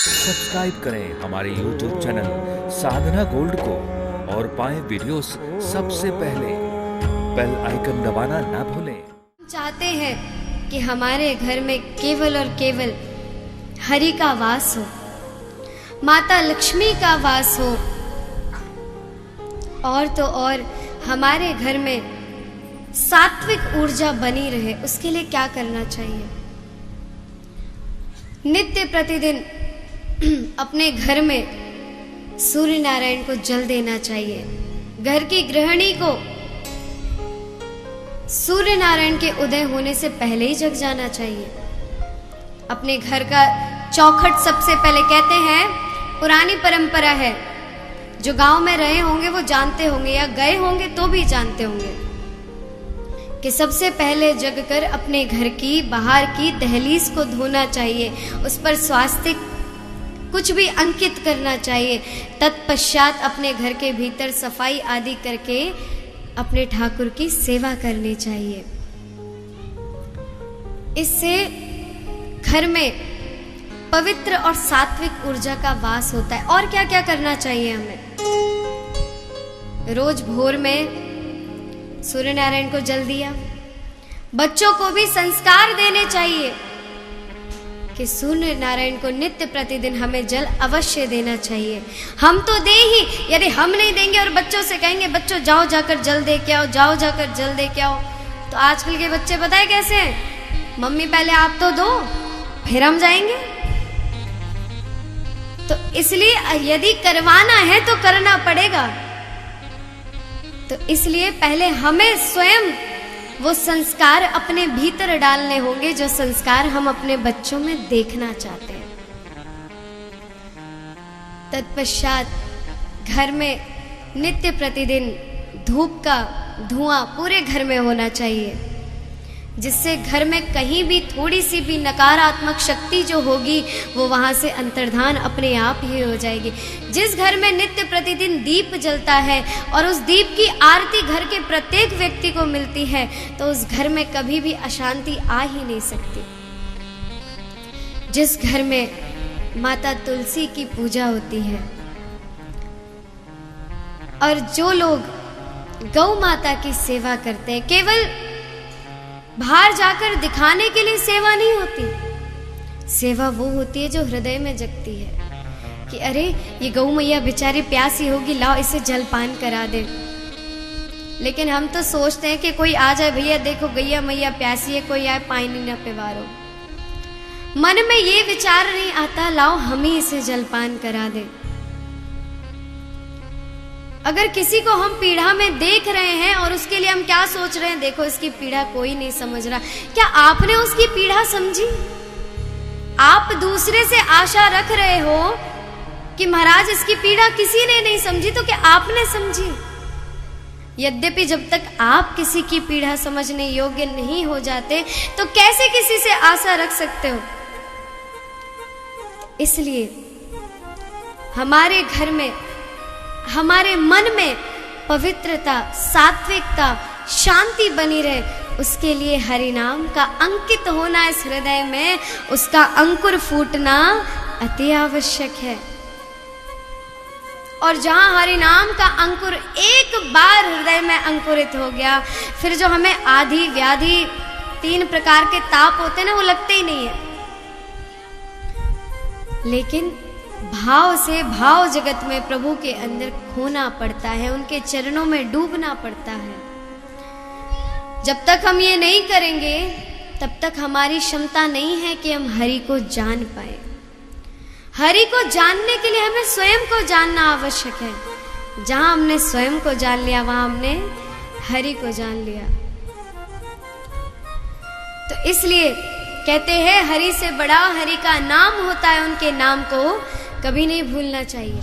Subscribe करें हमारे YouTube channel साधना gold को और पाएं वीडियोस सबसे पहले। बेल आइकन दबाना ना भूलें। चाहते हैं कि हमारे घर में केवल और केवल हरि का वास हो, माता लक्ष्मी का वास हो, और तो और हमारे घर में सात्विक ऊर्जा बनी रहे। उसके लिए क्या करना चाहिए? नित्य प्रतिदिन अपने घर में सूर्य नारायण को जल देना चाहिए। घर की गृहिणी को सूर्य नारायण के उदय होने से पहले ही जग जाना चाहिए। अपने घर का चौखट सबसे पहले, कहते हैं पुरानी परंपरा है, जो गांव में रहे होंगे वो जानते होंगे या गए होंगे तो भी जानते होंगे कि सबसे पहले जग कर अपने घर की बाहर की दहलीज को धोना चाहिए, उस पर स्वास्तिक कुछ भी अंकित करना चाहिए। तत्पश्चात अपने घर के भीतर सफाई आदि करके अपने ठाकुर की सेवा करनी चाहिए। इससे घर में पवित्र और सात्विक ऊर्जा का वास होता है। और क्या क्या करना चाहिए हमें? रोज भोर में सूर्य नारायण को जल दिया। बच्चों को भी संस्कार देने चाहिए कि सूर्य नारायण को नित्य प्रतिदिन हमें जल अवश्य देना चाहिए। हम तो दे ही, यदि हम नहीं देंगे और बच्चों से कहेंगे बच्चों जाओ जाकर जल दे के आओ, जाओ जाकर जल दे के आओ, तो आजकल के बच्चे पता है कैसे हैं? मम्मी पहले आप तो दो फिर हम जाएंगे। तो इसलिए यदि करवाना है तो करना पड़ेगा। तो इसलिए पहले हमें स्वयं वो संस्कार अपने भीतर डालने होंगे, जो संस्कार हम अपने बच्चों में देखना चाहते हैं। तत्पश्चात घर में नित्य प्रतिदिन धूप का धुआं पूरे घर में होना चाहिए, जिससे घर में कहीं भी थोड़ी सी भी नकारात्मक शक्ति जो होगी वो वहाँ से अंतर्धान अपने आप ही हो जाएगी। जिस घर में नित्य प्रतिदिन दीप जलता है और उस दीप की आरती घर के प्रत्येक व्यक्ति को मिलती है, तो उस घर में कभी भी अशांति आ ही नहीं सकती। जिस घर में माता तुलसी की पूजा होती है, और जो लोग गौ माता की सेवा करते हैं, केवल बाहर जाकर दिखाने के लिए सेवा नहीं होती। सेवा वो होती है जो हृदय में जगती है कि अरे ये गौ मैया बेचारी प्यासी होगी, लाओ इसे जलपान करा दे। लेकिन हम तो सोचते हैं कि कोई आ जाए, भैया देखो गैया मैया प्यासी है, कोई आए पानी ना पिवारो। मन में ये विचार नहीं आता लाओ हम ही इसे जलपान करा दे। अगर किसी को हम पीड़ा में देख रहे हैं और उसके लिए हम क्या सोच रहे हैं, देखो इसकी पीड़ा कोई नहीं समझ रहा, क्या आपने उसकी पीड़ा समझी? आप दूसरे से आशा रख रहे हो कि महाराज इसकी पीड़ा किसी ने नहीं समझी, तो क्या आपने समझी? यद्यपि जब तक आप किसी की पीड़ा समझने योग्य नहीं हो जाते तो कैसे किसी से आशा रख सकते हो? इसलिए हमारे घर में, हमारे मन में पवित्रता, सात्विकता, शांति बनी रहे, उसके लिए हरि नाम का अंकित होना इस हृदय में, उसका अंकुर फूटना अति आवश्यक है। और जहां हरि नाम का अंकुर एक बार हृदय में अंकुरित हो गया, फिर जो हमें आधि व्याधि 3 प्रकार के ताप होते हैं ना, वो लगते ही नहीं है। लेकिन भाव से भाव जगत में प्रभु के अंदर खोना पड़ता है, उनके चरणों में डूबना पड़ता है। जब तक हम ये नहीं करेंगे तब तक हमारी क्षमता नहीं है कि हम हरि को जान पाए। हरि को जानने के लिए हमें स्वयं को जानना आवश्यक है। जहां हमने स्वयं को जान लिया वहां हमने हरि को जान लिया। तो इसलिए कहते हैं हरि से बड़ा हरि का नाम होता है, उनके नाम को कभी नहीं भूलना चाहिए।